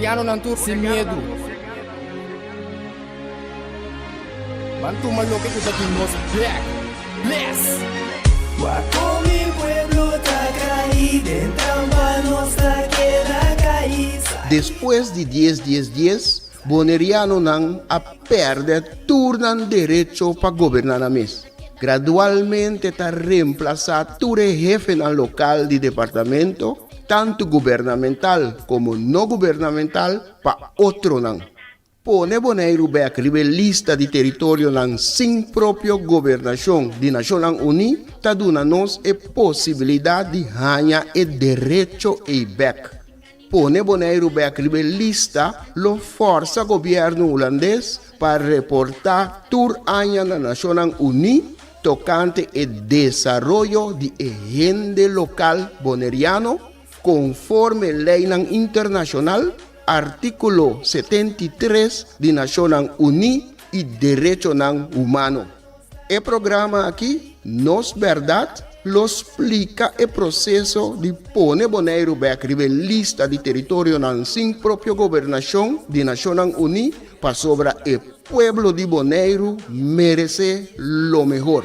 Boneriano não tur sem medo. Bantu malo que tu daqui nos back. Bless. Guaco mi pueblo está caído, entrando nossa queda caída. Depois de 10, Boneriano não a perde turnan direito para governar a mês. Gradualmente está reemplazado todo jefe no local de departamento, tanto governamental como não governamental, para outro não. Pone Bonaire back lista de território não sem própria governação de Nações Unidas, está dando-nos a possibilidade de ganhar o direito e back. Pone Bonaire back lista lo força governo holandês para reportar tour año na Nações Unidas tocante o desenvolvimento de agenda local boneriano conforme lei internacional artículo 73 de Nações Unidas e direito humano. O programa aqui, Nos Verdade, lo explica o processo de pôr Bonaire back lista de território sem própria governação de Nações Unidas para sobre o pueblo de Bonaire merece lo mejor.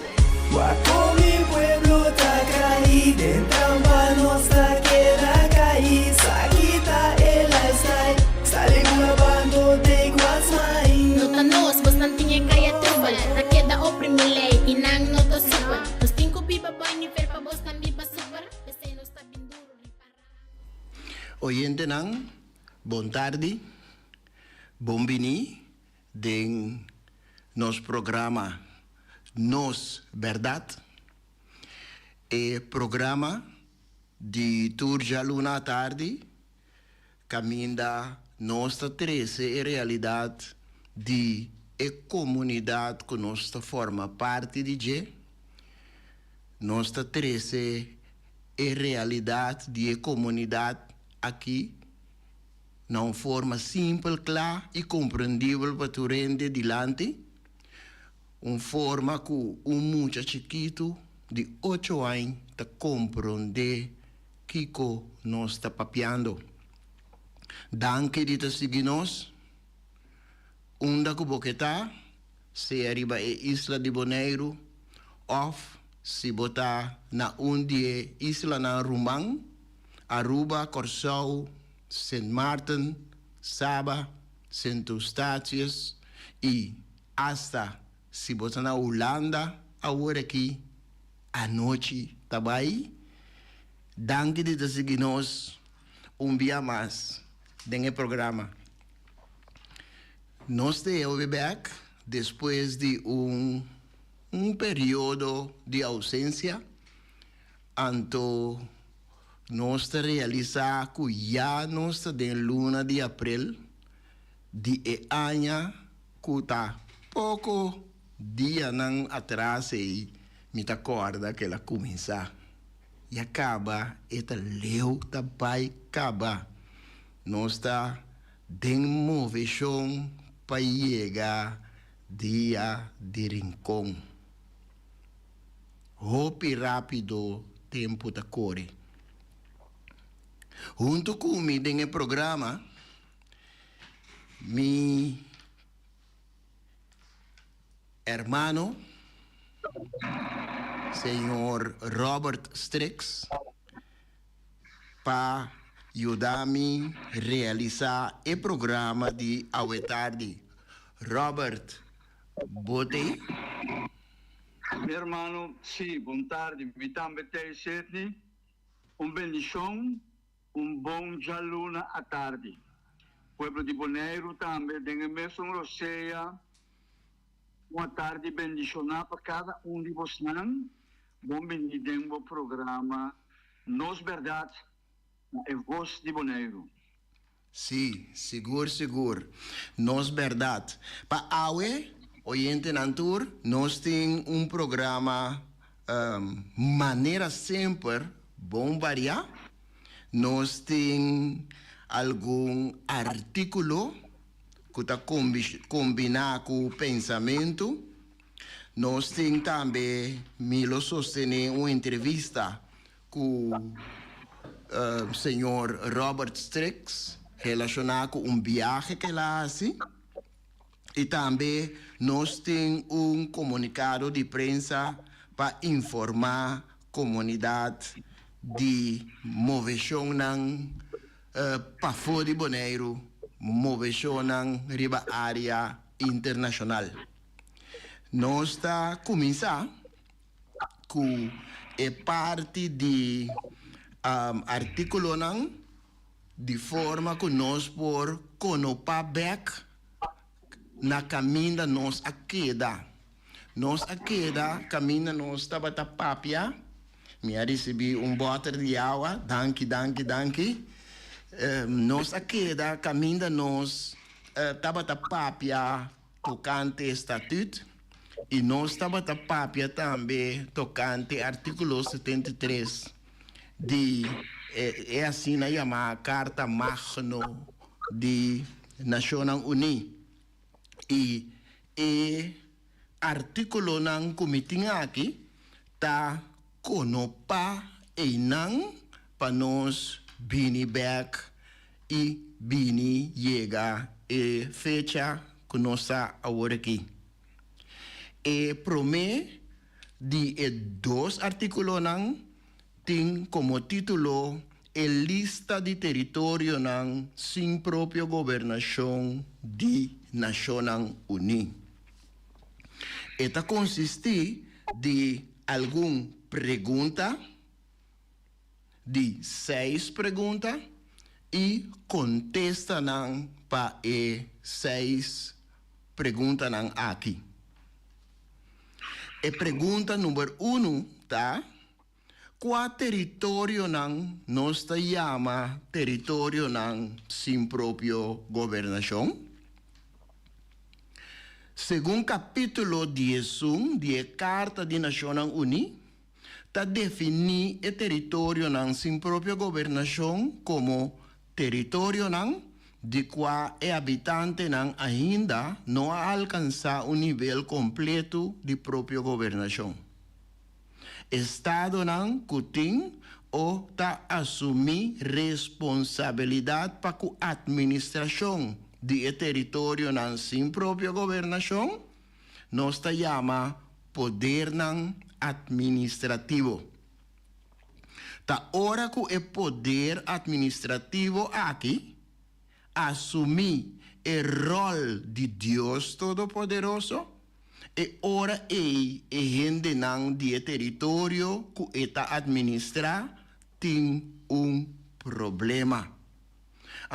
Guaco mi pueblo está caído, entrando nossa queda caída. Quita el lifestyle, sale grabando de Guasmain. Nota nos, bastante tinha kaya tribal. Na queda oprime lei, inang nota super. Nos cinco pipa banho, fer pa bos tambi pa super. Esse nos tá binduro ripará. Oyente nang, bom tarde, bom vini, den nos programa Nos Verdade, e programa de Turja Luna Tarde, caminha nossa 13 e realidade de a comunidade que nós forma parte de nossa 13 e realidade de a comunidade aqui não forma simples, clara e compreendível para tu rende dilante. Forma que muito chiquito de 8 anos te compreende que nós está papiando. Danke de te seguir nós. Onda que boqueta, se arriba a Isla de Bonaire, ou se botar na onde Isla na Rumang, Aruba, Corsau, St. Martin, Saba, St. Eustáchios e hasta se botar na Holanda, agora aqui, à noite, tá bem? Danke de seguir nós dia mais nesse programa. Nós estamos back depois de período de ausência, então nós realizamos que já nós estamos em luna de abril de ano que está pouco dia não atrás e me acorda que ela começa e acaba eta leu tá pai acaba nós está de movição para chegar dia de rincão hope rápido tempo da corre junto comigo nesse programa mi hermano, senhor Robert Strix, para ajudar-me a realizar o programa de Aue Tarde. Robert, bote. Meu irmão, sim, boa tarde. Me também tem sete. Bendição, bom dia luna à tarde. Pueblo de Bonaire também tem a mesma roceia. Boa tarde, bendicionar para cada de vocês. Bom bem-vindo ao programa Nos Verdade, é Voz de Bonaire. Sim, seguro. Nos Verdade. Para Aue, oyente Nantur, nós temos programa maneira sempre bom variar. Nós temos algum artículo que está combinado com o pensamento. Nós temos também, Milo sostener uma entrevista com o senhor Robert Strix, relacionado com viaje que ela hace. E também nós temos comunicado de prensa para informar a comunidade de moveção para fora de Bonaire, moveção na riba área internacional. Nós está começando com a parte de artículo de forma que nós por conopar back na caminho nós aqueda. Nós aqueda, caminho nós estava tapapia. Me recebi bottle de água, danke. Nós aqueda, caminho nós estava tapapia tocante estatuto. E nós estava tapapia também tocante artículo 73 de é assim na chamada Carta Magno de Nações Unidas. E artículo nan comiting aqui tá conopa e nan para nós bini back e bini chega e fecha que nós está agora aqui. E promete de dois artículos nan tem como título a lista de território nan sem própria governação de Nações Unidas. Esta consiste de alguma pergunta, de 6 perguntas, e contesta para 6 perguntas aqui. A pergunta número 1 tá? Qual território nós chama território sem própria governação? Segundo capítulo 11 da Carta de Nações Unidas, está definido o território sem própria governação como território de qual o habitante ainda não alcança nível completo de própria governação. Estado que tem ou está assumir responsabilidade para a administração de território sem própria governação, nós chama poder administrativo. Ta hora que o poder administrativo aqui assumir o rol de Deus Todo-Poderoso, e ora e gente de território que está administra tem problema.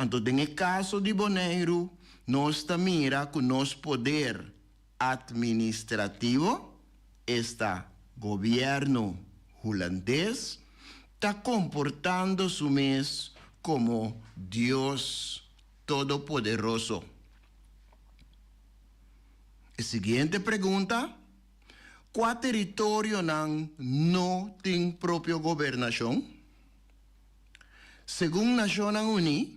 Então, no caso de Bonaire, nós mira que nosso poder administrativo, este governo holandês, está comportando-se mesmo como Deus Todo-Poderoso. A seguinte pergunta: qual território não tem própria governação? Segundo Nações Unidas,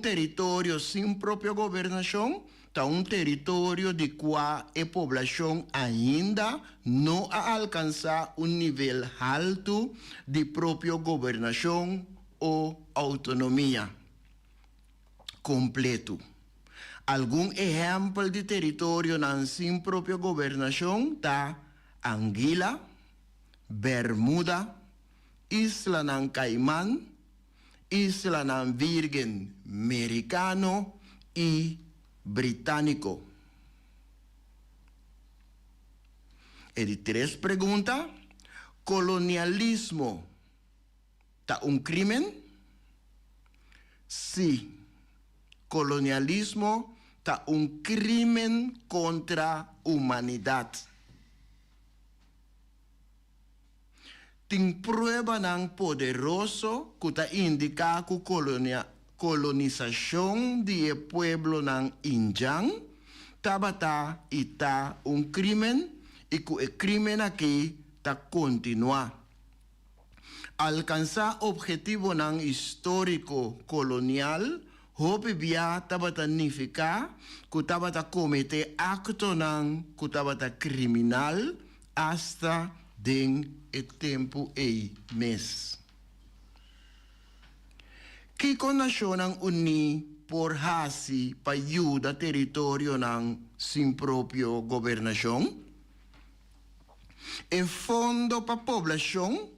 território sem própria governação é território de qual a população ainda não alcança nível alto de própria governação ou autonomia completo. Algum exemplo de território sem própria governação está Anguila, Bermuda, Isla Caimán, Isla Virgen Americano e Britânico. E de 3 perguntas: colonialismo está crime? Sim. Colonialismo está crime contra a humanidade. Tem prova poderoso que está indica que colonização do pueblo Injang está crime e que o crime aqui está continua. Alcançar objetivo histórico colonial, hope via tabata nifica, que tabata comete acto que tabata criminal hasta den e tempo e mês. Que com Nações Unidas por hasi pa ayuda territorio ng sin propio gobernación. E fondo pa población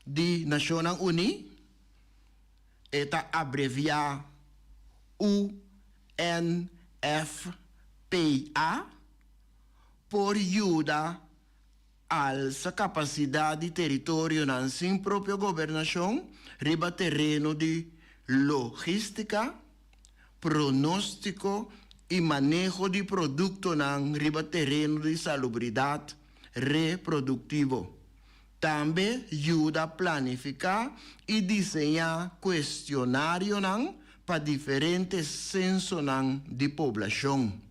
di Naciones Unidas, eta abrevia UNFPA, por ayuda al sa capacidad de territorio nan sin propio gobernación, riba terreno de logística, pronóstico y manejo de producto nan riba terreno de salubridad reproductivo. También ayuda a planificar y diseñar cuestionario nan para diferentes censos nan de población.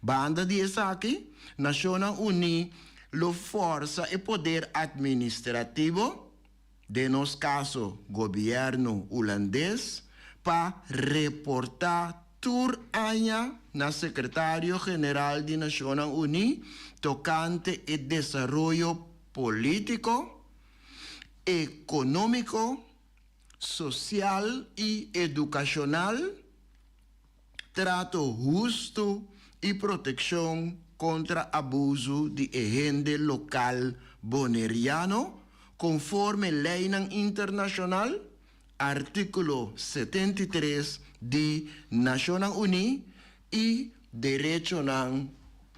Banda de esa aquí, Naciones Unidas lo força e poder administrativo, de nos caso gobierno holandês, para reportar tur año na Secretario General de Naciones Unidas tocante el desarrollo político, económico, social y educacional, trato justo y protección contra abuso de agente local boneriano, conforme ley internacional, artículo 73 de Naciones Unidas y derecho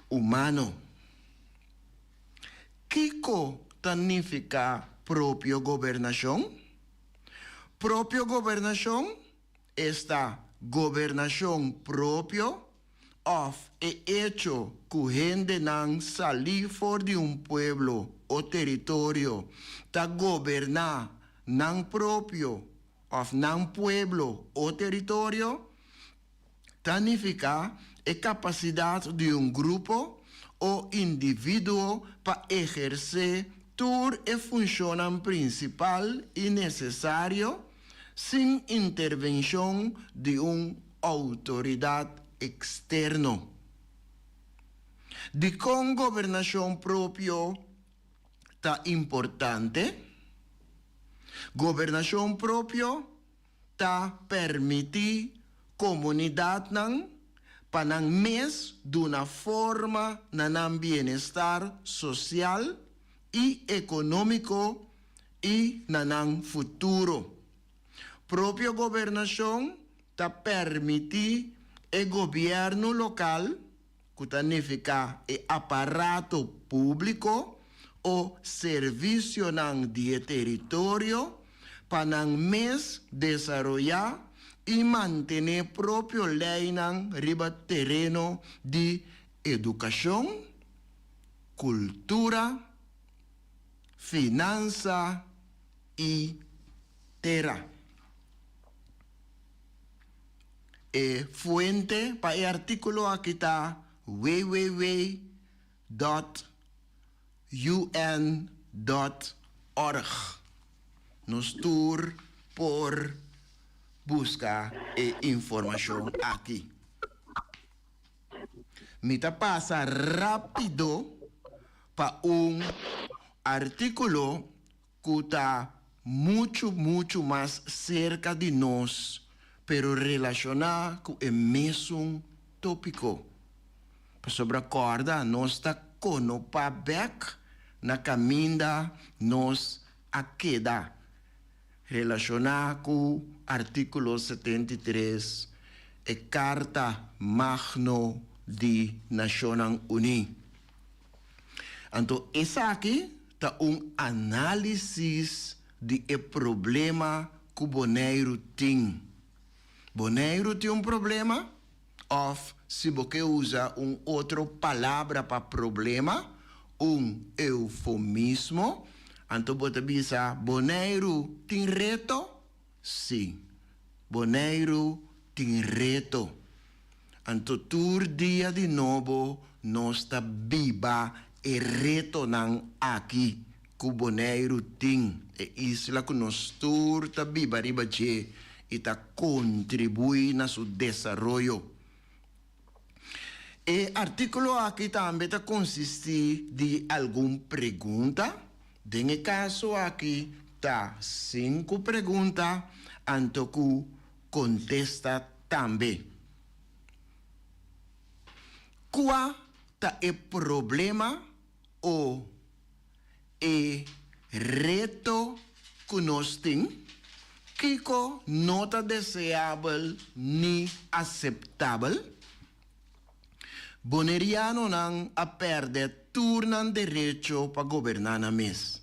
humano. ¿Qué significa propio gobernación? Propio gobernación esta gobernación propio of hecho que gente nan salir for de un pueblo o territorio ta gobernar nan propio of nan pueblo o territorio significa capacidad de un grupo o individuo para ejercer toda la función principal y necesario sin intervención de una autoridad externo. De con gobernación propio está importante. Gobernación propio está permitir comunidad nan para mes de una forma nan bienestar social y económico y nan futuro. Propio gobernación está permitir el gobierno local, que significa el aparato público o servicio de territorio, para mes desarrollar y mantener propio ley riba terreno de educación, cultura, finanza y terra. Fuente para el artículo aquí está www.un.org. Nos tour por buscar información aquí. Mita pasa rápido para un artículo que está mucho más cerca de nos, pero relacionado con el mesmo tópico. Sobre corda, nós está conopa back na caminda nos a queda. Relacionado com o artículo 73 e Carta Magna de Naciones Unidas. Então, essa aqui está análise de problema que o Bonaire tem. Bonaire tem problema, ou se você usa outra palavra para problema, eufemismo, então você diz, Bonaire tem reto? Sim, Bonaire tem reto. Então, todo dia de novo, nós está viva e reto aqui que o Bonaire tem. É isso que nós está viva riba e está contribui na seu desenvolvimento. E artículo aqui também consiste de alguma pergunta. Nesse caso aqui está 5 perguntas, então que contesta também. Qual tá o problema ou o reto que nós temos que não está desejável nem aceitável? Boneriano não a perder turno direito para governar na mesa.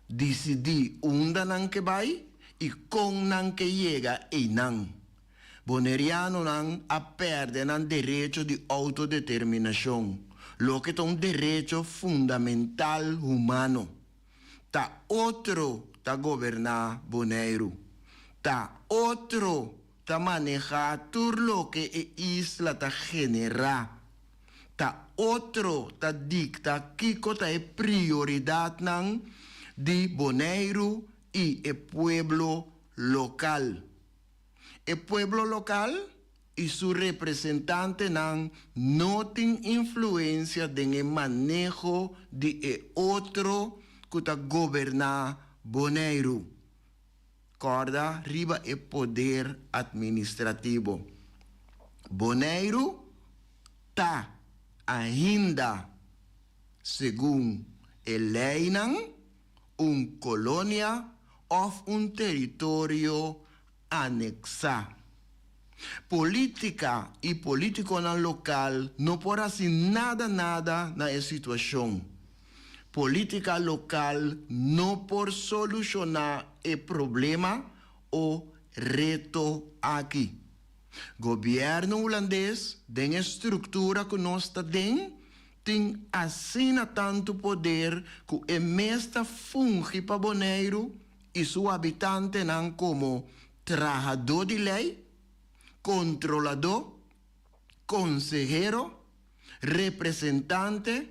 Decidir onde não que vai e com não que chega e não. Boneriano não a perder o direito de autodeterminação, lo que é um direito fundamental humano. Ta outro ta governar Bonaire. Ta outro ta manejar tudo lo que a isla ta genera. Ta outro ta dicta kiko ta é prioridade nang de Bonaire e o pueblo local. O pueblo local e su representante não tem influência no manejo de outro que está governar Bonaire. Corda riba o poder administrativo. Bonaire está ainda, segundo a lei, colônia ou território anexado. Política e político local não pode fazer nada na situação. Política local não pode solucionar o problema ou reto aqui. Governo holandês, tem estrutura que nós temos, tem assim tanto poder que é mesmo funge para Bonaire e seu habitante não como trabajador de lei, controlador, consejero, representante,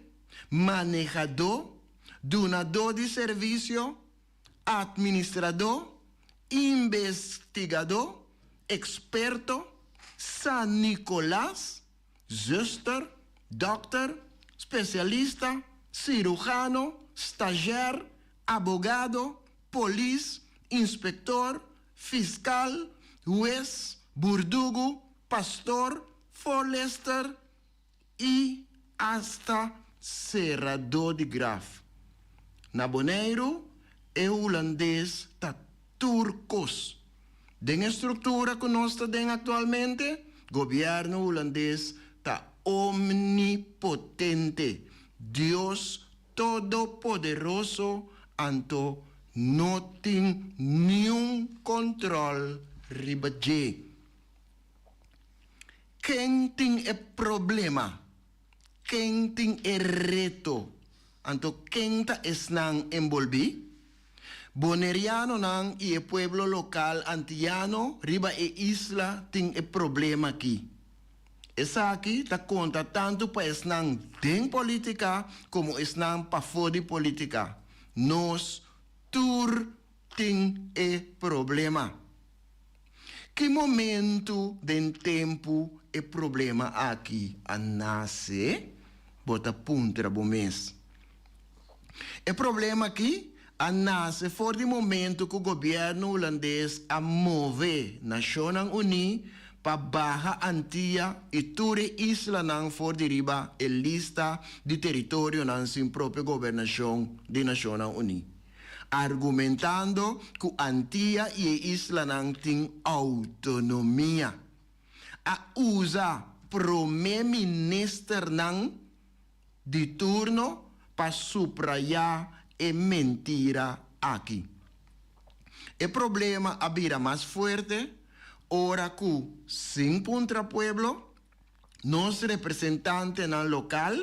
manejador, donador de serviço, administrador, investigador, experto, San Nicolás, zuster, doctor, especialista, cirujano, estagiário, abogado, polis, inspector, fiscal, juez, burdugo, pastor, forester e hasta serrador de graf. Na Bonaire, o holandês está turcos. Den estrutura que nós temos atualmente, o governo holandês está omnipotente. Deus Todo-Poderoso, anto não tem nenhum controle ribaje. Quem tem o problema? Quem tem o reto? Anto quem está envolvido? Boneriano nang e o pueblo local antiano riba e isla tem o problema aqui. Essa aqui tá conta tanto para esnang den política como esnang para fora de política. Nós tur tem o problema. Que momento den tempo o problema aqui a nasce? Bota punta bo mês. O problema aqui a nasce for de momento que o governo holandês a move Nações Unidas para barra Antilha e ture isla nang for de riba a lista de território nang sin própria governação de Nações Unidas. Argumentando que Antilha e a isla nang tem autonomia. A usa primeiro-ministro nang de turno para subrayar é mentira aqui. O problema abrirá mais forte, ora que, sem contra pueblo, nós representantes no local,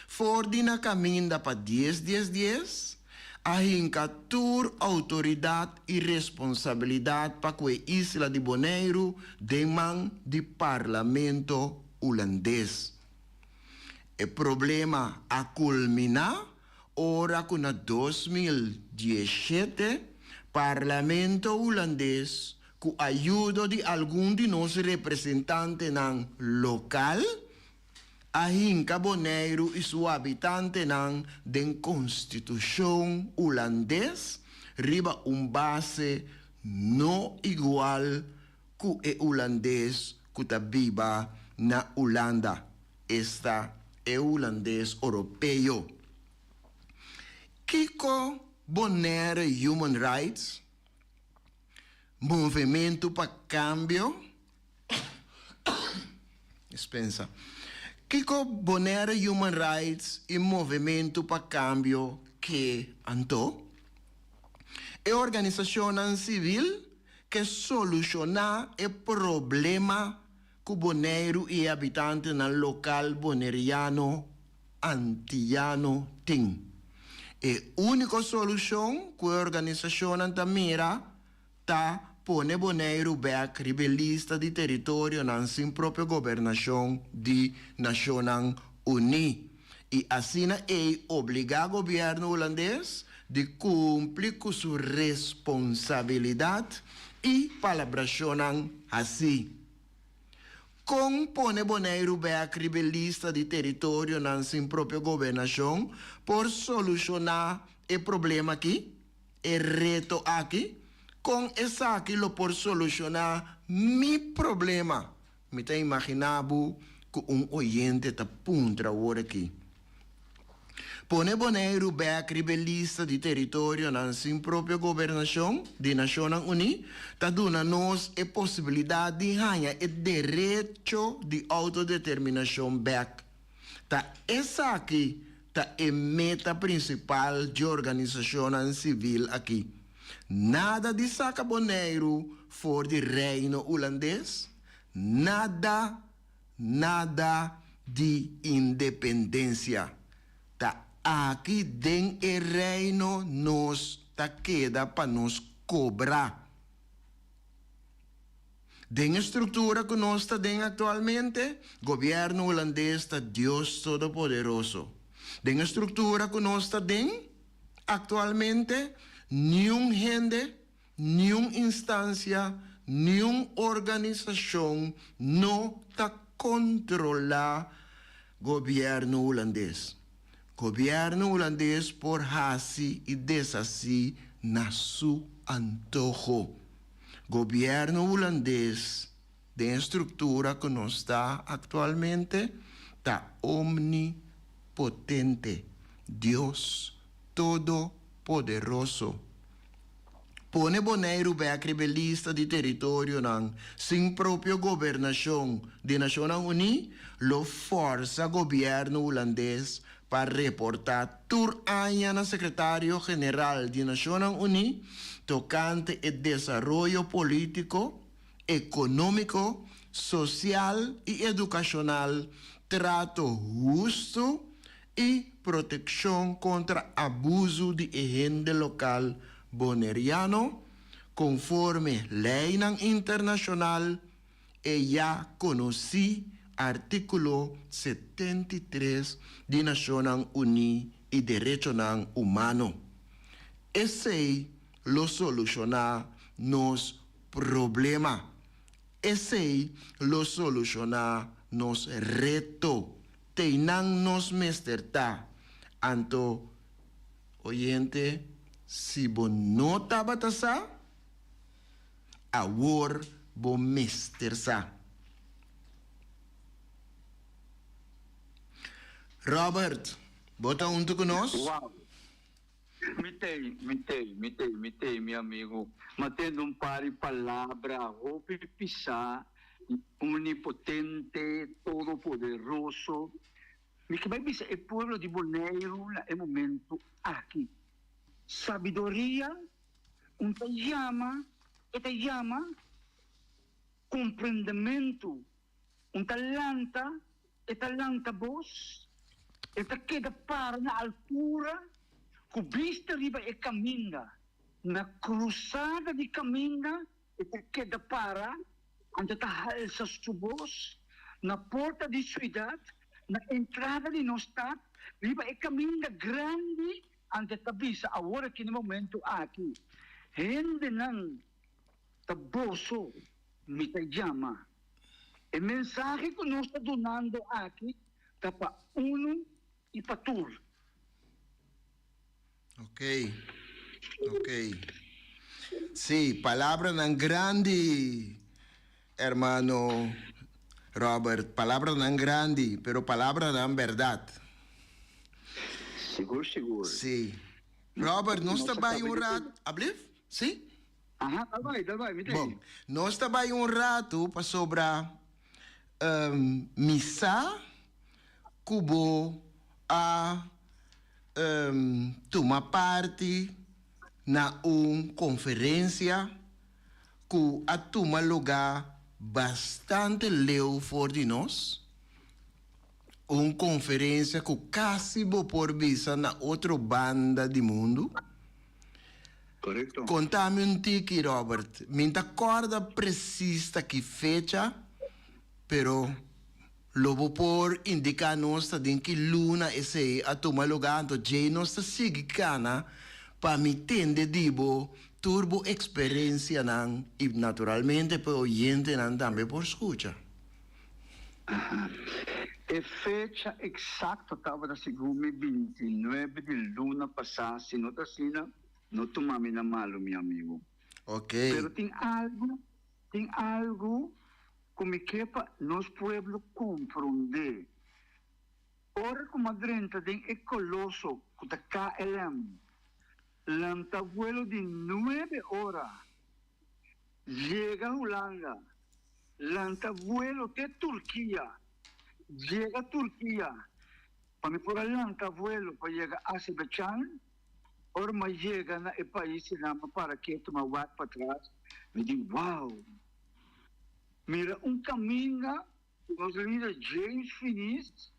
for na caminho para 10, a hincatur autoridade e responsabilidade para que a isla de Bonaire demande de parlamento holandês. O problema a culminar ora que na 2017, Parlamento holandês, com a ajuda de algum de nossos representantes no local, a hinca Bonaire e seu habitante na Constituição holandês, riba base não igual ku e holandês kuta biba na Holanda. Esta é holandês europeu. Kiko Bonere Human Rights, Movimento para Cambio, dispensa. Kiko Bonere Human Rights e Movimento para Cambio que anto é organização civil que soluciona o problema que boneiro e habitante no local boneriano antiano tem. E única solução que a organização mira tá pone boneiro back rebelista de território na sin própria governação de Nações Unidas. E assim é obrigar o governo holandês de cumprir com sua responsabilidade e palabração assim. Com pone boneiro back rebelista de território na sin própria governação por solucionar o problema aqui, o reto aqui, com essa aquilo por solucionar mi problema. Me tá imaginando que oyente tá puntra agora aqui. Pone boneiro back rebelista de território na sin própria governação de Nações Unidas, tá dando nos a possibilidade de ganhar o direito de autodeterminação back. Tá essa aqui tá a meta principal de organização civil aqui. Nada de saca boneiro for de reino holandês, nada de independência. Tá aqui den e reino nos ta queda para nos cobrar. Den estrutura que nós está den atualmente, governo holandês está Deus Todo-Poderoso. Den estrutura que nós está den atualmente, nenhum gente, nenhuma instância, nenhuma organização não está controlar governo holandês. Governo holandês por hasi e desassi na su antojo. Governo holandês de estrutura que nós está atualmente está omnipotente. Deus Todo-Poderoso. Pone boneiro back rebelista de território não, sem própria governação de Nações Unidas, lo força governo holandês para reportar tur año na secretário-geral de Nações Unidas tocante o desenvolvimento político, econômico, social e educacional, trato justo e proteção contra abuso de gente local boneriano, conforme lei internacional e já conheci artículo 73 de Nações Unidas e Direitos Humanos. Esse lo soluciona nos problema. Esse lo soluciona nos reto. Teinan nos mesterta. Anto, oyente, si bo no tabatasa, awor bo mestersa. Robert, bota unto conosco? Uau! Mitei, meu amigo. Matendo pari palavra, roupa pisar, onipotente, todo-poderoso. Me que vai dizer, o povo de Boneiro, é momento aqui. Sabedoria, esta llama, compreendimento, talanta voz, esta queda para na altura, cubista riba e caminha, na cruzada de caminha, esta queda para, ante halsa subos, na porta de cidade, na entrada de nosso estado, riba e caminha grande, ante tabisa, agora que no momento aqui, hindi nang taboso, mitayama. E mensahe que nós está donando aqui, tapa uno e patur. Ok. Sim, palavra não grande Hermano Robert, palabra tan grande, pero palabra tan verdad. Seguro, seguro. Sí. Robert, não está bem um rato. Ablief? Sim? Aha, dal vai, me Bom, dai. não está bem um rato para sobrar missa, cubo a tomar parte na conferência que a tomar lugar bastante leu for de nós. Conferência que quase vou por visa na outra banda do mundo. Correcto. Contame tiki, Robert. Me acorda precisa que fecha, pero lo vou por indicar nós de que luna esse a tomar lugar, então já nós sigue cana para me entender dibo turbo experiência nan e naturalmente para oyente nan também por escuta. A fecha exacta estava da segunda 29 de luna passada, se não está assim, não tomamos na malo, meu amigo. Ok. Pero tem algo como que para nós pueblo compreender. Ora como adrenta tem ecoloso, com a KLM, lanta vuelo de 9 horas, chega a Holanda, lanta vuelo de Turquía, llega a Turquía, para me por lanta vuelo para llegar a Azerbaiyán, ora mas chega na país para que toma para trás, me digo, wow, mira caminho, nós líder James Finis,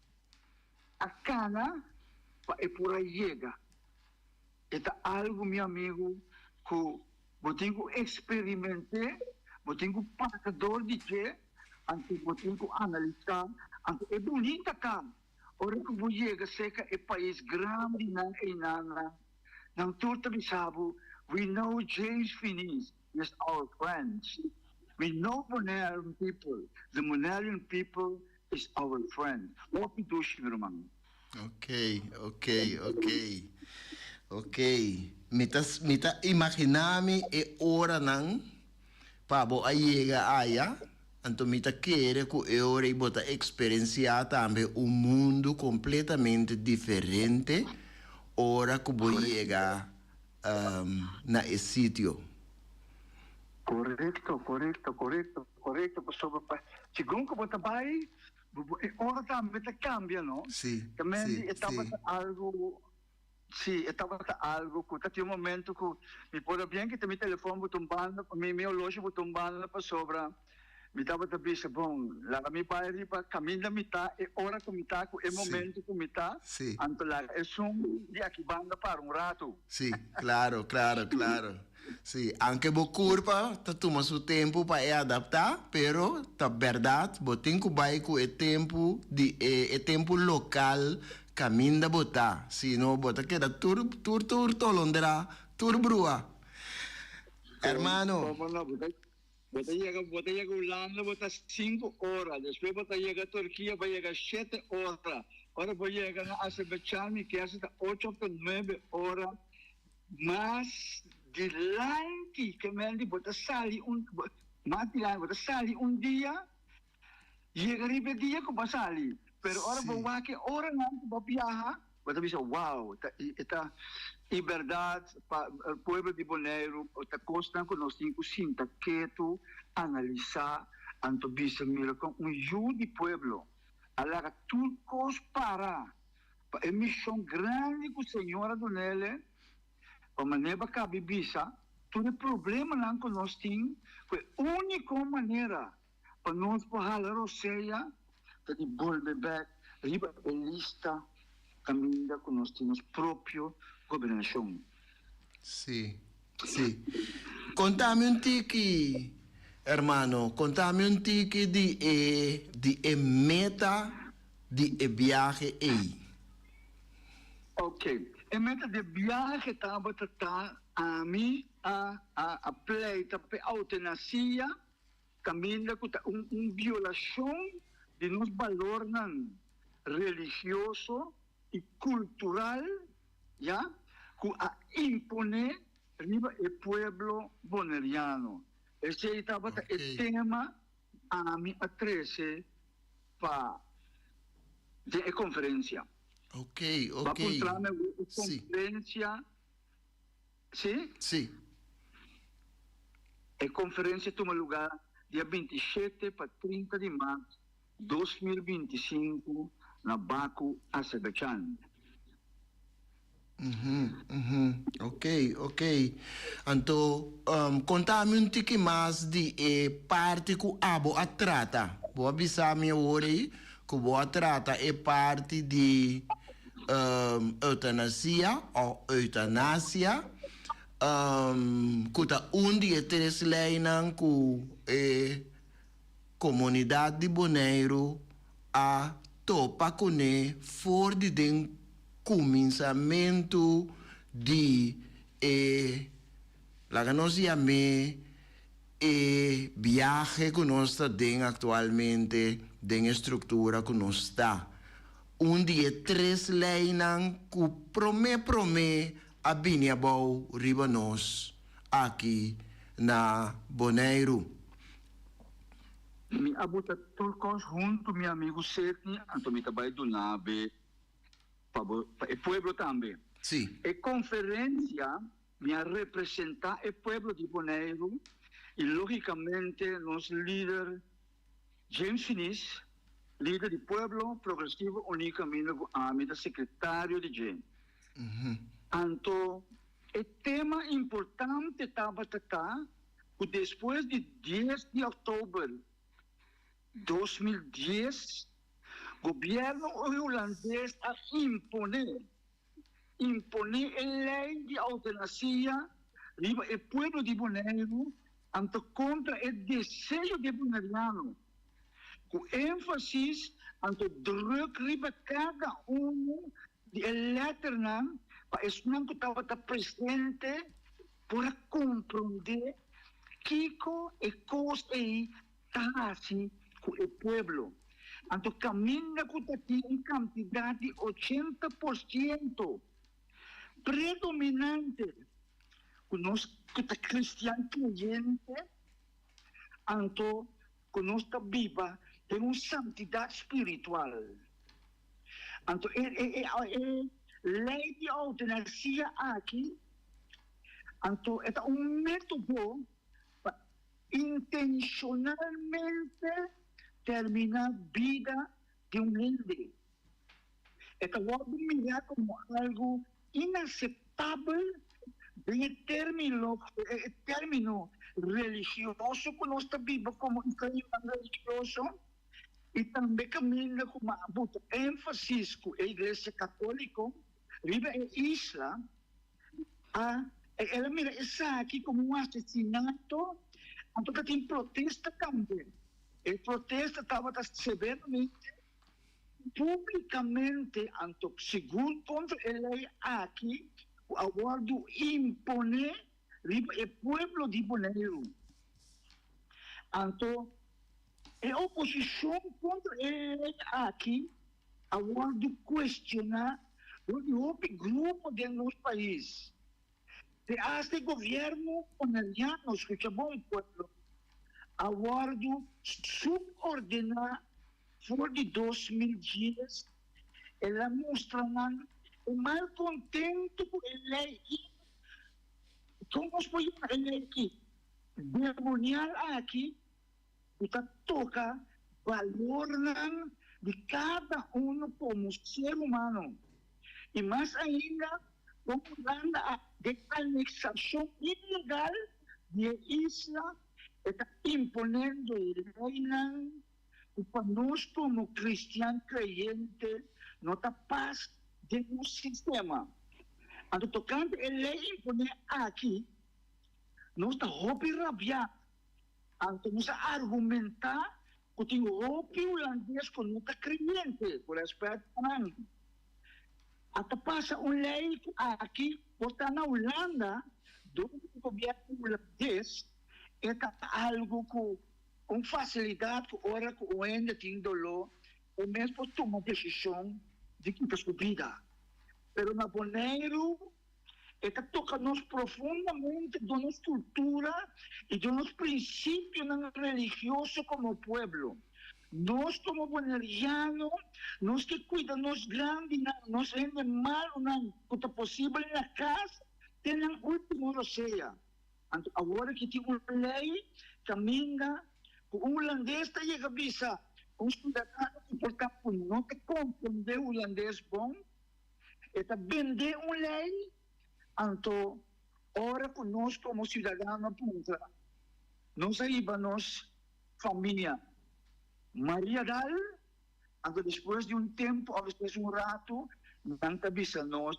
a cana, para por aí chega. É algo, meu amigo, que eu tenho que experimentar, eu tenho que passador de que, antes eu tenho que analisar, antes é bonita cá. Ora que eu chego, sei que é país grande, não tudo sabe, we know James Finis is our friends. We know Monalian people. The Monalian people is our friend. What we do, meu irmão? Ok. Mita imaginami e ora nang pabo ayega aya. Anto mita quere que e ora bota experienciar também mundo completamente diferente. Ora que vou chegar na esse sítio. Correcto. Sobre segundo que você vai, ora também cambia, não? Sim. Também estava algo. Sim, estava algo que tinha momento que me pode bem que meu telefone botumbando, meu loja botumbando para sobra. Me estava também bom, lá me pai para caminho me tá e hora que me tá com o momento que me tá. Sim. Então lá é de aqui banda para rato. Sim, claro. Sim, anche bo curva, tá toma seu tempo para adaptar, pero tá verdade, bo tem que vai com o tempo tempo local caminho da botar, senão bota queda tur tolondra, tur brua. Hermano. Você chega a Holanda, bota 5 horas, depois você chega a Turquia, vai chegar 7 horas. Agora vai chegar a Azerbaiyán, que é 8 ou 9 horas. Mas de lá que me bota sali dia, chega a dia que vai sair. Pero ora vai que hora não vai viajar, você pensa, wow, e verdade, o povo de Bonaire, está constante que nós temos que sentar quieto, analisar, anto bisa mira com de povo, alaga tudo cos para a missão grande que o Senhor do nele, para maneira que a bisa, todo problema não que nós temos, foi a única maneira para nós falar o seja, de volver back, riba a lista, caminho que nós temos próprio governação. Sim. Contame tiki, hermano, contame tiki de meta de viaje aí. Ok, a meta de viaje estava a mim a pleita para a eutanásia, caminho com violação de nos valores religioso e cultural, ya, que a impone riba el pueblo boneriano. Ese estaba el tema a mí a 13 para de conferencia. Ok, Va a ok. encontrarme Sí. conferencia, ¿sí? Sí. A conferência toma lugar dia 27 para 30 de março de 2025 na Baku, Azerbaijão. Ok, ok. Então, conta-me um pouquinho mais de parte que a boa trata. Vou avisar minha hora aí que a boa trata é parte de eutanásia ou eutanásia. Kuta dia 3 leinan ku comunidade de Bonaire a topa kune for de den começamento de la que nós chame viaje que nós está den actualmente den estrutura que nós está dia 3 leinan ku prome a biniabau riba nós aqui na Bonaire. Me abuta todos junto meu amigo Setni, Antônio Tabai do Nabe, para o povo também. Sim. A conferência me representa o povo de Bonaire e logicamente nos líder James Finis, líder do povo progressivo unicamente a mim secretário de James. Então, o tema importante estava que depois de 10 de outubro de 2010, o governo holandês a imponer a lei de eutanásia o povo de Bonaire contra o desejo de bonaireano, com ênfase ante druk riba cada de eletterna para isso não estava presente para compreender que é coisa está assim com o povo. Então, caminha com uma quantidade de 80% predominante conosco cristiano creyente, então conosco viva tem uma santidade espiritual. Então, lei de eutanásia aqui, então é método para intencionalmente terminar a vida de índio. É mirar como algo inaceitável de término religioso que nós vivemos como religioso e também caminha com uma ênfase com a Igreja Católica, vive a isla, ela mira isso aqui como um assassinato, então tem protesta também. A protesta estava severamente, publicamente, segundo contra a lei aqui, o aguardo impone o povo de Bonaire. Então, a oposição contra a lei aqui, aguardo questionar o grupo de nosso país. Este governo bonaireano, escuta bom, povo, aguardo subordinar por de 2010, ela mostra o mal contento com a lei. Como nós podemos a lei aqui? Demonial aqui, que toca valor de cada um como ser humano. E mais ainda, como a anexação ilegal de isla, está imponendo a lei para nós como cristiano creyente, não está paz de um sistema. Então, tocando a lei imponer aqui, nós está roupa e rabiar. Então, nós argumentar que tem roupa holandês que não está creyente, por respeito a nós. Até passa uma lei aqui, está na Holanda, do governo holandês, é algo com facilidade que ora que o ainda tem dolor, o mesmo toma decisão de que está sua vida. Pero na Bonaire, esta toca-nos profundamente de nossa cultura e de nosso princípio religioso como povo. Nós, como boneriano, nós que cuidamos grande, nós rende mal, quanto possível na casa, tem um último roceia. Agora que tem uma lei, caminha, um holandês está aí a cabeça, um cidadão que, portanto, não te compreende o holandês bom, está vender uma lei, então, ora conosco como cidadão punta, nós aí nós família Maria Dal, então depois de um tempo, às vezes um rato, não cabeça nós,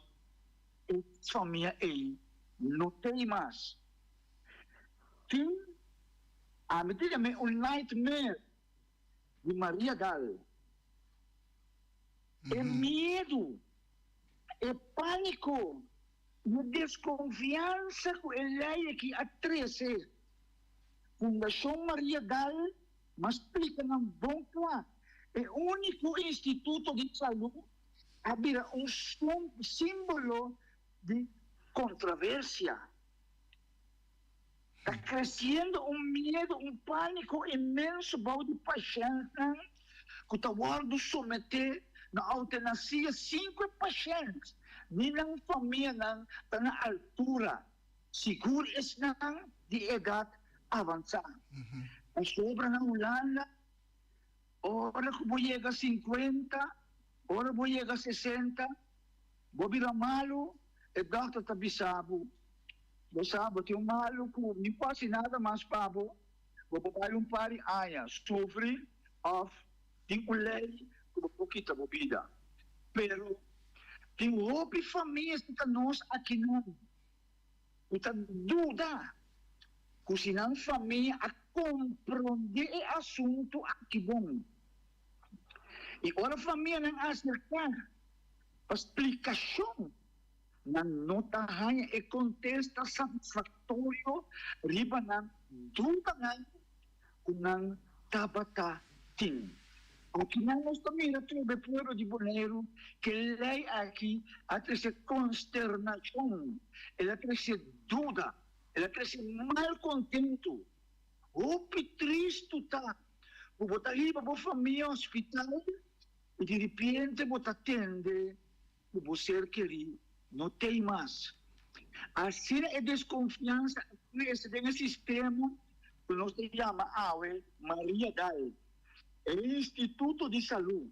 família aí, não tem mais. Tem, a medida é um nightmare de Maria Dal. É medo, é pânico, e desconfiança com ele que a 13. Fundação Maria Dal, mas explica num bom plano. É o único instituto de saúde a virar um símbolo de controvérsia. Está crescendo um medo, um pânico imenso para o paciente que está guardando someter na eutanásia 5 pacientes. Nilang família está na altura. Seguro estão de idade avançada. A sobra na Holanda, ora que vou chegar a 50, ora vou chegar a 60, vou virar malo, e doctor está bisabo. Bisabo, tem um malo que não pode nada mais para vou papai pari anos, sofre, tem uma lei que vou pouquita a vida. Pero, tem outra família que está nós aqui não. Está dúvida. Que se não família a compreender o assunto aqui bom. E ora a família não acertar a explicação na nota ranha e contesta satisfatório riba na dúvida que não tabata tim. Aqui nós também trouxe pueblo de Bonaire que lei aqui a trazer consternação, ela trazer dúvida, ela trazer mal contento. O que triste está. Vou botar aí para a família hospital e de repente vou atender, vou ser querido, não tem mais. Assim é desconfiança nesse sistema que nós chamamos Maria Dal. É o Instituto de Saúde.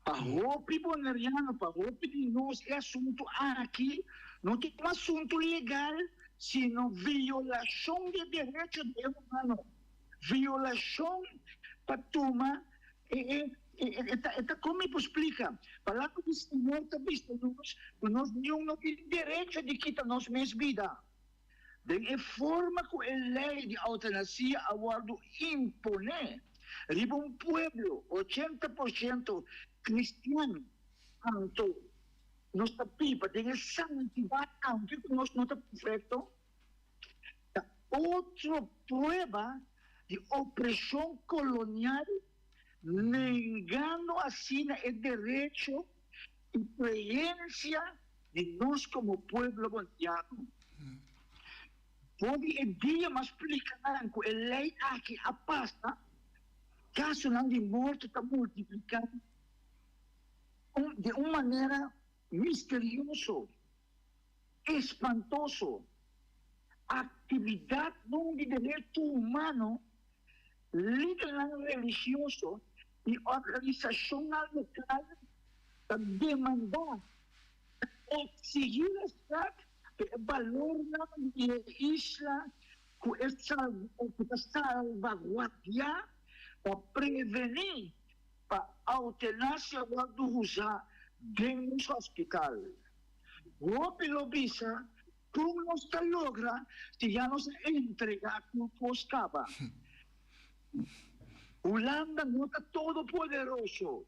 Para o boneriano, para o de nós, é assunto aqui, não tem um assunto legal, sino violação de direitos humanos. Violação para tomar. Como me explica? Para que o Senhor está visto, nós não temos direito de quitar nossa vida. De forma que a lei de eutanásia aguardo impõe. Riba um pueblo 80% cristiano, então nossa pipa tem santidade, aunque nós não está perfeito. Outra prova de opressão colonial, negando assim o direito e presença de nós como povo boliviano. Pode o dia mais explicar que a lei aqui a pasta. Caso não de morte está multiplicando de uma maneira misteriosa, espantosa. Atividade de direito humano, líder religioso e organização local para demandar, exigir o Estado valor da isla que está salvaguardiar para prevenir para a eutanásia quando usar dentro do hospital. O pilobisa, como nós logra, se já nos entregar com poscaba. Holanda não está todo poderoso.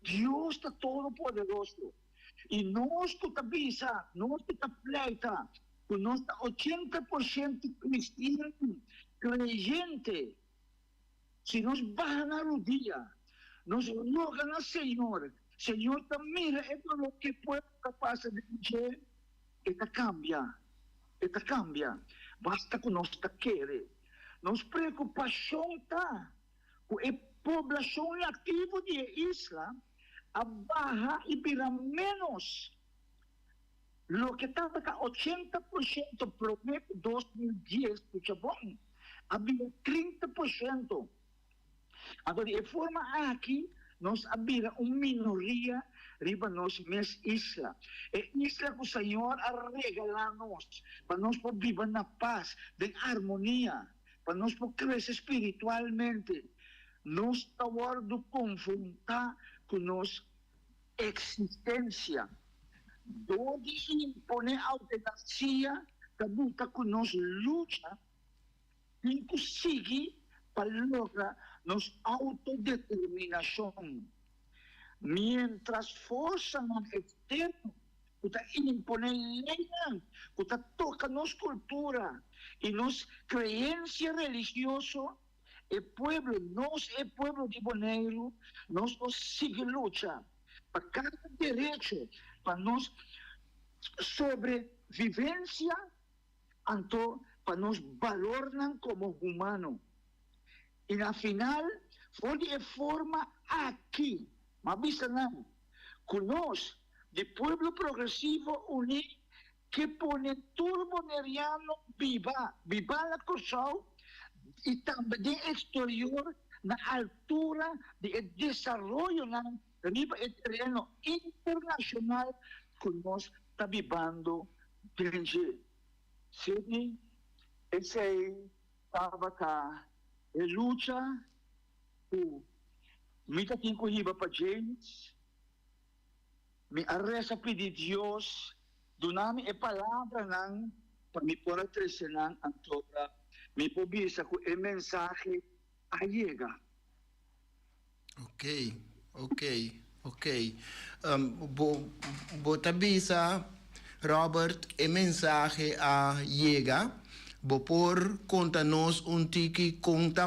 Deus está todo poderoso. E nós que está bisa, nós que está pleita, que nós está 80% cristiano, creyente. Se nós bajar no dia, nós rogamos ao Senhor, Senhor, mira, é o que puedo capaz de dizer, esta cambia. Basta que nós ta querer. Nos preocupação tá com a população nativa de isla a barra e pira menos. Lo que estava com 80% prometo 2010, puxa bom, havia 30%. Então, de forma aqui, nós havia uma minoria riba nós mes isla. E isla que o Senhor regala-nos para nós viver na paz, em harmonia, para nós crescer espiritualmente. Nós estamos confrontar com nossa existência. Onde impõe autoridade, que com nossa luta, e conseguir para lograr nossa autodeterminação. Mientras força no externo, que impõe lei, que toca nossa cultura e nossa crença religiosa, nós é povo de Bonaire, nós sigue luta para cada direito, para nós sobrevivência, então para nós valorarnos como humano. E na final, foi de forma aqui, mas vista não, conosco, de povo progressivo unido, que põe tudo boneriano viva na Cusau, e também de exterior, na altura de desenvolvimento na nível terreno internacional, que nós estamos vivendo desde Sydney, esse estava cá, e luta, me tem corrida para James, me arresta pedir Deus, doname a palavra não, para me pôr a trezenar a toda, me pobisa com o mensagem a chega. Ok. Botabisa, Robert, o mensagem a chega. Por conta-nos tiki conta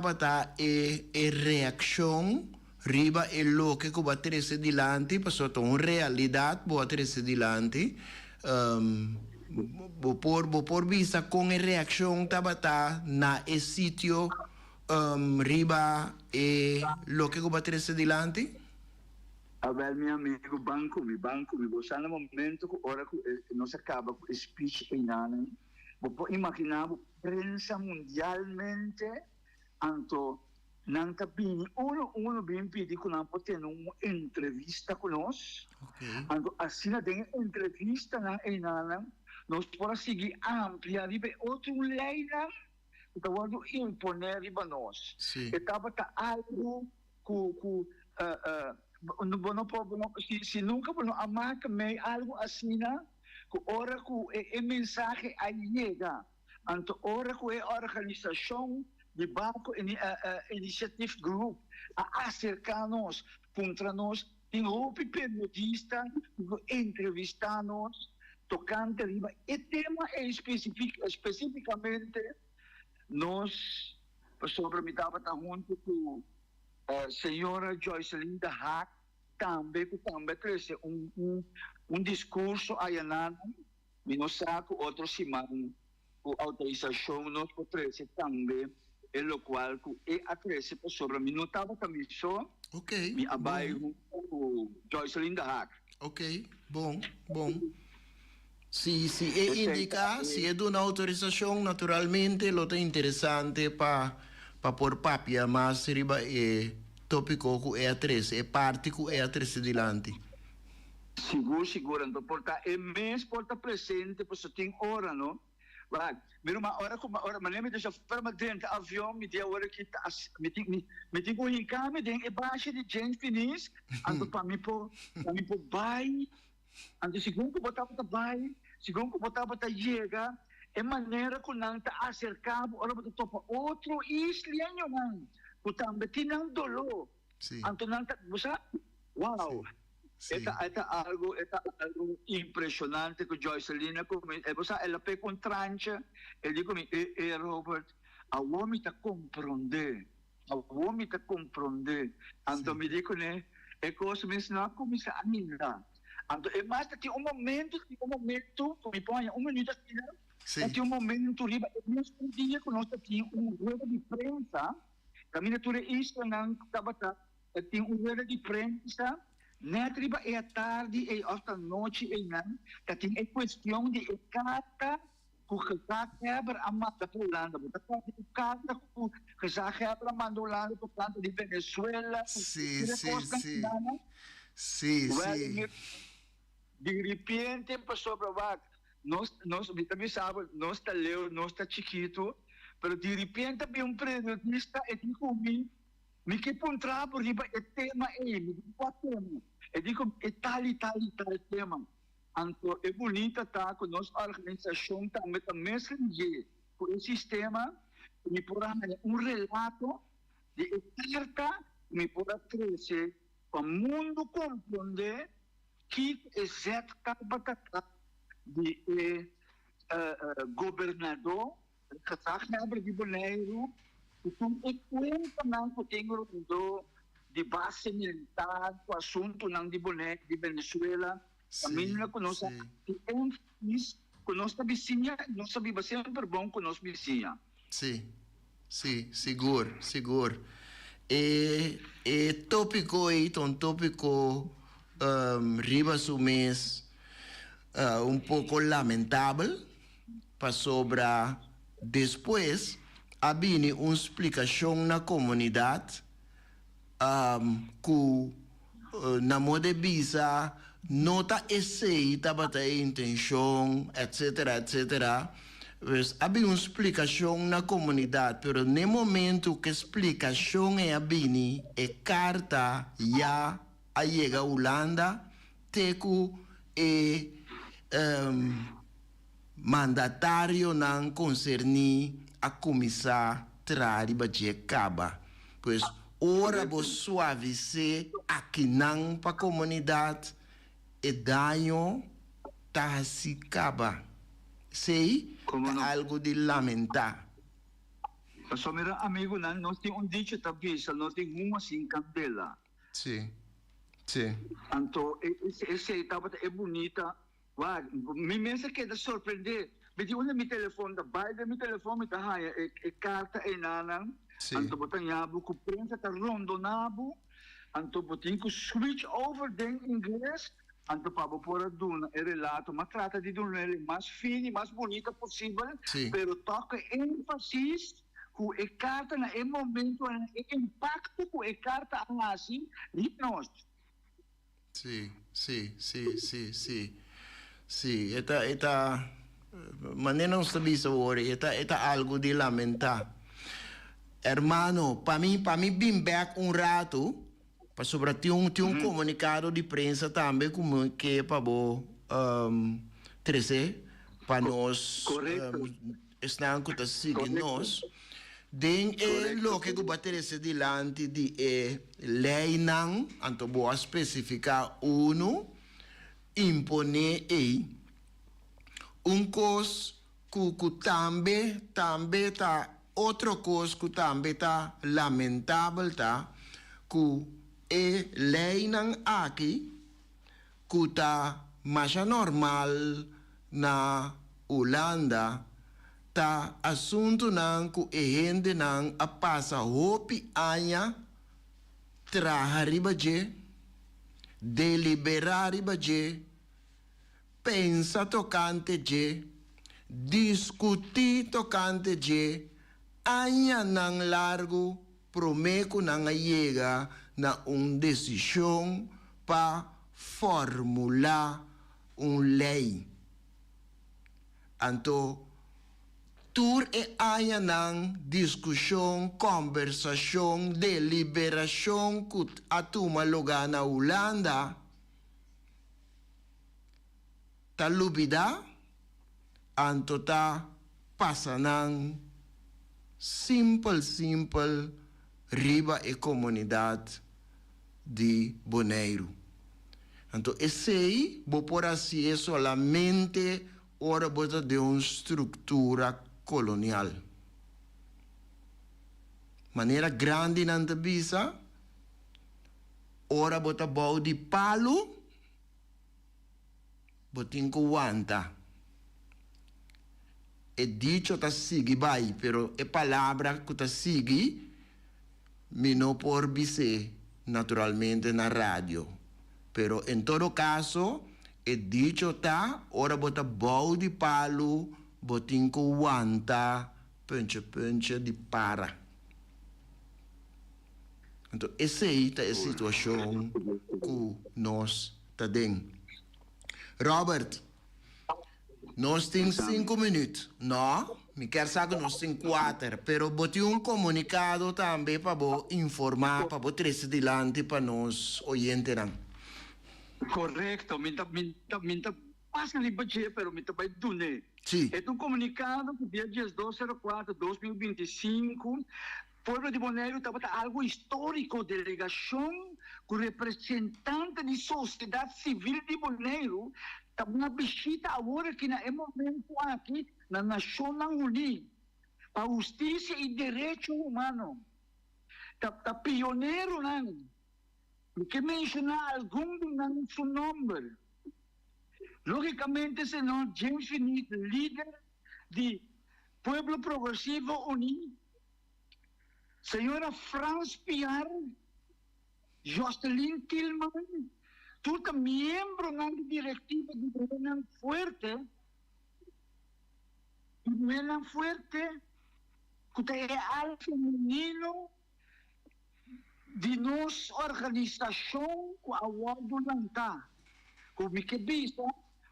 e reação riba e lo que va trece dilante, passou uma realidade boa trece dilante. Por vista com a reação tabata na e sítio riba e lo que va trece dilante? Abel, meu amigo, banco, você no momento que hora que nós acaba com o speech em Nana, você imaginar a prensa mundialmente, então, não está bem, uno bem pedir que não pode ter uma entrevista com nós, então, assim, tem entrevista em Nana, nós podemos seguir amplia, outra lei, que está imponer para nós. Estava algo que se nunca podemos amar também algo assim, que hora que a mensagem chega, então hora que a organização de banco initiative group a acercar-nos contra nós, tem grupo periodista que entrevistar-nos, tocante e tema é especificamente nós, sobre me estava junto com a senhora Joycelyn de Hack, também trouxe um discurso ayanado, e nós saco outro semana, com autorização, nós trouxe também, e o qual é a trouxe sobre mim, não estava também só, me abaixo com Joycelyn de Hack. Ok, bom. Se indica, se é de uma autorização, naturalmente, lo é interessante para por papia, mas riba é tópico que é a 13, é parte que é a 13 dilante. Seguro, então, porque é mês, porta presente, porque tem hora, não? Vai, mira uma hora, mas lembra de já forma dentro do avião, me deu a hora que me tem que ir cá, me tem baixa de gente finis, então para mim por vai, então segundo que botava para vai, segundo que botava para chega, é maneira que não está acercado, ora para topa outro islenho não, que também tem um dolor, então não está, você, uau. Esta algo impressionante que Joycelyn, ela pega um trancha, e digo, Robert, a homem está compreender, então me digo, é coisa mesmo, não começa a mirar, Então, é mais que um momento, me põe um minuto assim, Sim. tem um momento, riba, um dia que nós tínhamos rueda de prensa, a miniatura isso não estava, tem rueda de prensa, né, riba, é à tarde, é à noite, é não, tem a questão de carta, que quebra a mata para Holanda, porque carta que já quebra a mata Holanda por conta de Venezuela, Sim. De repente passou para lá, nós também sabe, nós está leu, nós está chiquito, mas de repente havia um periodista e digo me que encontrar por riba o tema me qual tema, e digo é tal tema, então é bonita tá com nossa organização também messenger por esse sistema, me porá um relato de carta, me porá crescer para o mundo compreender que exatamente de governador que está de Bonaire, então é conta não que tem de base militar o assunto não de Bonaire de Venezuela a menina que nós que nossa vizinha nós sabemos sempre bom com nossa vizinha. Sim, seguro. E tópico aí, tópico riba su mês um pouco lamentável para sobra depois havia uma explicação na comunidade que na moda visa nota aceita a intenção etc. Pues, havia uma explicação na comunidade, mas no momento que a explicação é havia a carta já a chega a Holanda, teco é mandatário não concerni a começar a trabalhar caba. Pois, ora vos suavice aqui não para a comunidade e danho tá se caba. Sei, é algo de lamentar. Só mira amigo, nós temos um dito também, nós temos uma assim candela. Sim. Então, essa etapa é bonita. Me pensa que é surpreender. Me diz, meu telefone, meu telefone, é carta, é nanang. Então, botan yabo, com prensa, tá rondonabo. Então, botan com switch over em inglês. Então, para pôr duna, é relato, mas trata de duna mais fina e mais bonita possível. Pero toca ênfase com a carta, no momento, o impacto com a carta, assim, de nós. Sim. Esta maneira não sabia sobre, esta algo de lamentar. Hermano, para mim bem back um rato, para sobre um comunicado de prensa também como que para o 13 para nós estão que seguindo nós. Den lo que baterese dilante di lei não, anto boa especificar impone cos que também tá outro cos que também tá lamentável tá que lei não aqui que tá mais normal na Holanda ta assunto nan ku ehende nan a passa hopi anya trahari je deliberari je pensa tocante je discutir tocante je anya nan largo promeco nan llega na decisão para formular lei. Então tur e aya nang discussão, conversação, deliberação que atuma lugar na Holanda, ta lubida, anto ta passa nang simple, riba e comunidade de Bonaire. Então, esse aí, vou por assim, é solamente ora bota de uma estrutura colonial. Maneira grande na visa, ora bota bau de palo, botinco wanta. E dicho ta sigi bai, pero e palavra que ta sigi, mi no por bise naturalmente na radio. Pero en todo caso, e dicho ta, ora bota bau di palu, botinco wanta, punche di para. Então, essa aí é a situação que nós temos. Robert, nós temos 5 minutos. Não, me quer saber que nós temos 4. Mas botei comunicado também para informar, para trazer adiante para nós ouvintes. Correcto, minta passa ali budget, pero minta vai dune. Sim. É um comunicado que dia 2/04/2025, Pueblo de Bonaire estava algo histórico, delegação com representante da sociedade civil de Bonaire, estava uma visita agora que é momento aqui na Nações Unidas para justiça e direito humano. Está pioneiro, não? Porque mencionar algum de seu nome. Logicamente, senão James Finit, líder de Pueblo Progressivo Unido, senhora Franz Piar, Jocelyn Tillman, tudo membro da diretiva de Governo Fuerte, que é algo feminino de nossa organização com a Wadulanta, com o que vista,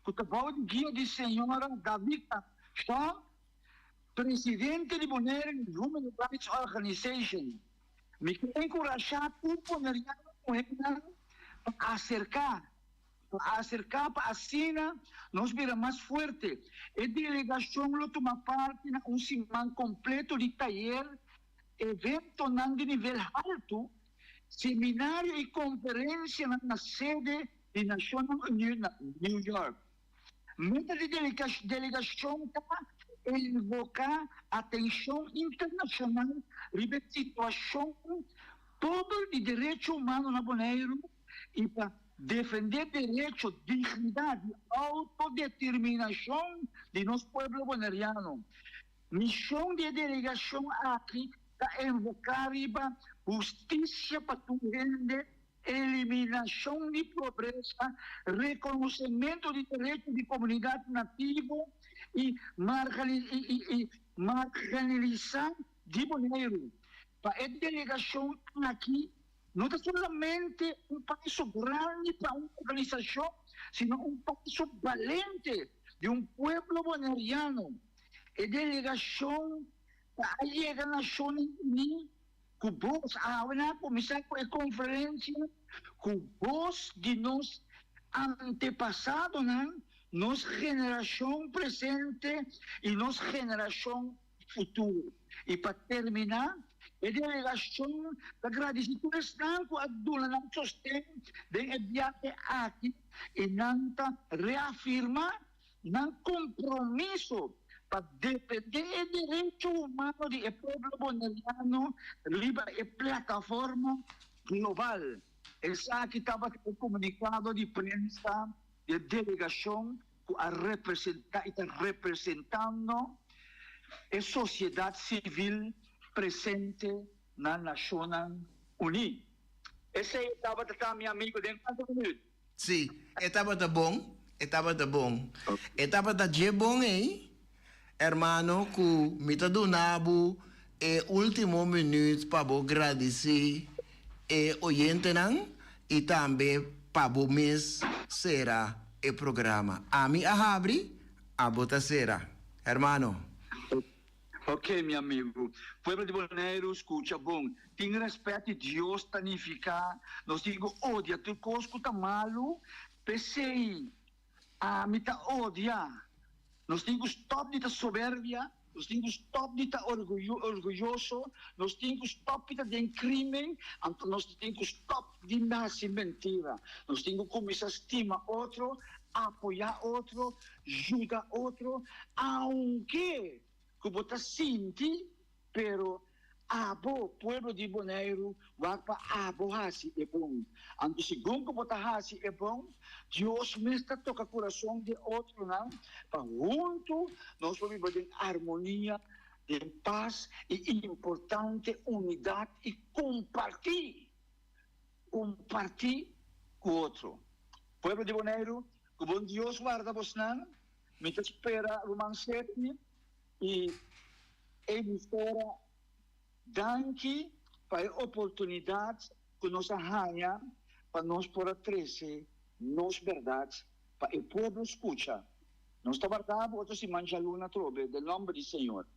com o trabalho de guia de senhora David Shaw, presidente de Bonaire Human Rights Organization. Me quer encorajar o bonaireano para acercar, para assinar, nós vira mais forte. A delegação toma parte em um semana completo de taller, evento de nível alto, seminário e conferência na sede de Nações Unidas, New York. Meta de delegação é invocar atenção internacional sobre a situação toda de direito humano na Bonaire e para defender direito, dignidade, autodeterminação de nosso povo bonaireano. Missão de delegação aqui é invocar a justiça para render, eliminação de pobreza, reconhecimento de direitos de comunidade nativa e marginalizar de Bonaire. Para a delegação aqui, não é somente um passo grande para uma organização, sino um passo valente de um povo bonaireano. A delegação chega na Nações Unidas, com voz, começar com a conferência, com voz de nós antepassados, nossa geração presente e nossa geração futura. E para terminar, a delegação agradece por estar com a dula não sustém de viagem aqui e não reafirmar não compromisso para defender o direito humano do povo bonaireano livre e plataforma global. Essa aqui estava comunicado de prensa de delegação que está representando a sociedade civil presente na Nações Unidas. Esse aí estava meu amigo de 4 minutos. Sim, estava bom. Estava bom, hein? Hermano, que me está dando o último minuto para agradecer o oyente e também para o mês será o programa. A mim abre a bota será, hermano. Ok, meu amigo. Pueblo de Bonaire, escuta bom. Tem respeito de Deus, tanificar. Nós digo, odia, tu coisa tá malo, pensei, a mim tá odia. Nós temos stop de soberbia, nós temos stop de orgulhoso, nós temos stop de crime, então nós temos stop de mentira. Nós temos que começar a estimar outro, apoiar outro, ajudar outro, aunque que você sente, pero abo, pueblo de Bonaire, wag pa abo hasi ebong. Ang isigong ko ta hasi ebong, Dios mesmo toca coração de outro, não? Para junto, nós vamos ter harmonia, de paz e importante unidade e compartilhar com o outro. Pueblo de Bonaire, que bom Deus guarda vos não, me espera Roman 7 e ele espera danke para a oportunidade que nos arranha para nós por trazer nos verdades para o povo escuta. Nós trabalhamos outros se mancha luna trobe, do nome do Senhor.